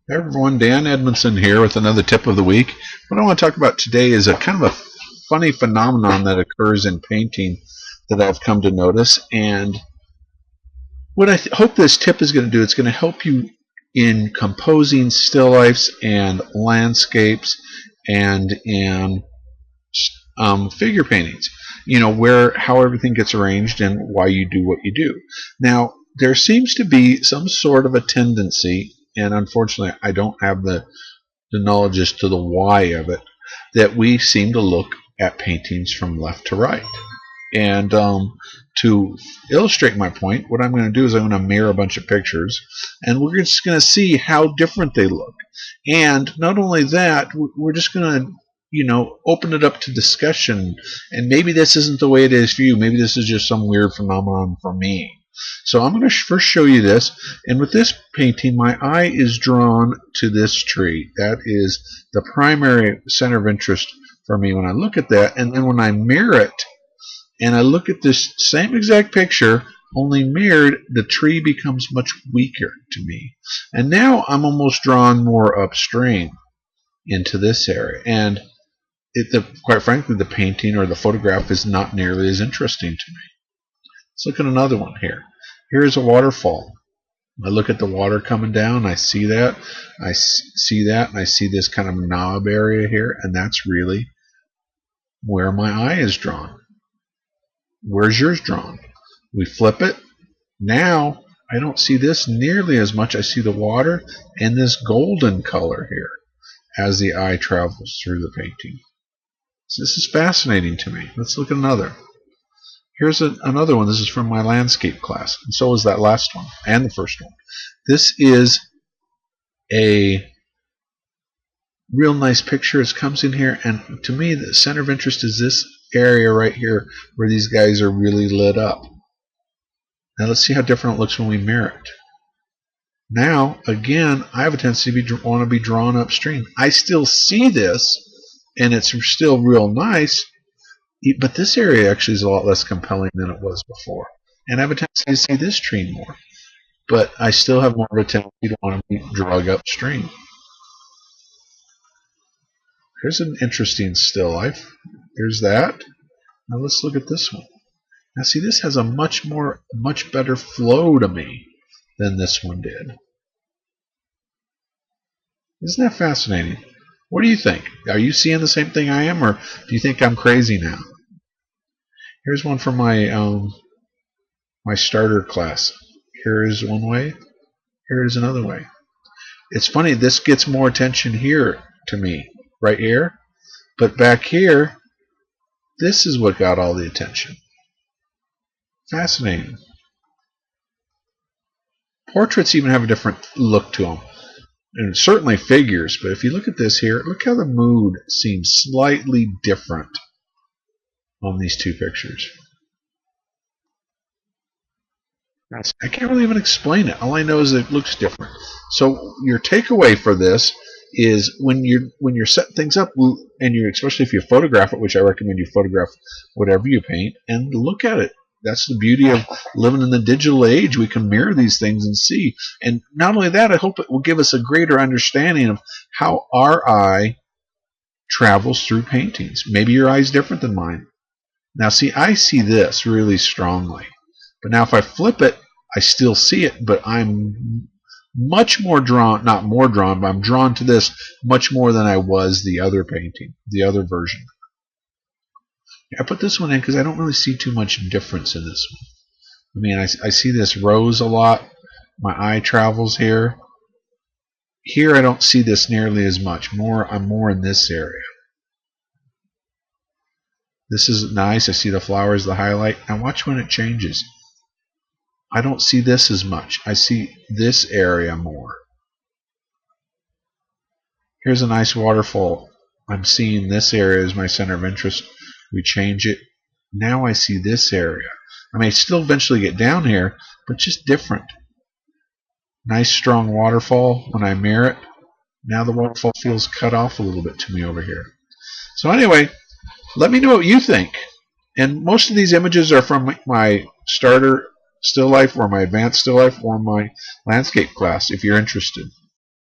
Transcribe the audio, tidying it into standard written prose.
Hey everyone, Dan Edmondson here with another tip of the week. What I want to talk about today is a kind of a funny phenomenon that occurs in painting that I've come to notice. And what I hope this tip is going to do, it's going to help you in composing still lifes and landscapes and in figure paintings. You know, how everything gets arranged and why you do what you do. Now, there seems to be some sort of a tendency, and unfortunately I don't have the knowledge as to the why of it, that we seem to look at paintings from left to right. And to illustrate my point, what I'm going to do is I'm going to mirror a bunch of pictures, and we're just going to see how different they look. And not only that, we're just going to open it up to discussion, and maybe this isn't the way it is for you. Maybe this is just some weird phenomenon for me. So I'm going to first show you this, and with this painting my eye is drawn to this tree. That is the primary center of interest for me when I look at that, and then when I mirror it and I look at this same exact picture, only mirrored, the tree becomes much weaker to me. And now I'm almost drawn more upstream into this area, and quite frankly, the painting or the photograph is not nearly as interesting to me. Let's look at another one here. Here's a waterfall. I look at the water coming down, I see that, and I see this kind of knob area here, and that's really where my eye is drawn. Where's yours drawn? We flip it. Now I don't see this nearly as much. I see the water and this golden color here as the eye travels through the painting. So this is fascinating to me. Let's look at another. Here's another one. This is from my landscape class, and so is that last one and the first one. This is a real nice picture. It comes in here, and to me the center of interest is this area right here where these guys are really lit up. Now let's see how different it looks when we mirror it. Now again, I have a tendency to want to be drawn upstream. I still see this, and it's still real nice, but this area actually is a lot less compelling than it was before. And I have a tendency to see this tree more, but I still have more of a tendency to want to be dragged upstream. Here's an interesting still life. Here's that. Now let's look at this one. Now see, this has a much better flow to me than this one did. Isn't that fascinating? What do you think? Are you seeing the same thing I am, or do you think I'm crazy now? Here's one from my my starter class. Here is one way. Here is another way. It's funny, this gets more attention here to me, right here, but back here, this is what got all the attention. Fascinating. Portraits even have a different look to them, and certainly figures, but if you look at this here, look how the mood seems slightly different on these two pictures. I can't really even explain it. All I know is it looks different. So your takeaway for this is when you're setting things up, and especially if you photograph it, which I recommend you photograph whatever you paint, and look at it. That's the beauty of living in the digital age. We can mirror these things and see. And not only that, I hope it will give us a greater understanding of how our eye travels through paintings. Maybe your eye is different than mine. Now see, I see this really strongly. But now if I flip it, I still see it, but I'm much more drawn, not more drawn, but I'm drawn to this much more than I was the other painting, the other version. I put this one in because I don't really see too much difference in this one. I mean, I see this rose a lot. My eye travels here. Here I don't see this nearly as much. I'm more in this area. This is nice. I see the flowers, the highlight. Now watch when it changes. I don't see this as much. I see this area more. Here's a nice waterfall. I'm seeing this area as my center of interest. We change it. Now I see this area. I may still eventually get down here, but just different. Nice strong waterfall when I mirror it. Now the waterfall feels cut off a little bit to me over here. So anyway, let me know what you think. And most of these images are from my starter still life or my advanced still life or my landscape class if you're interested.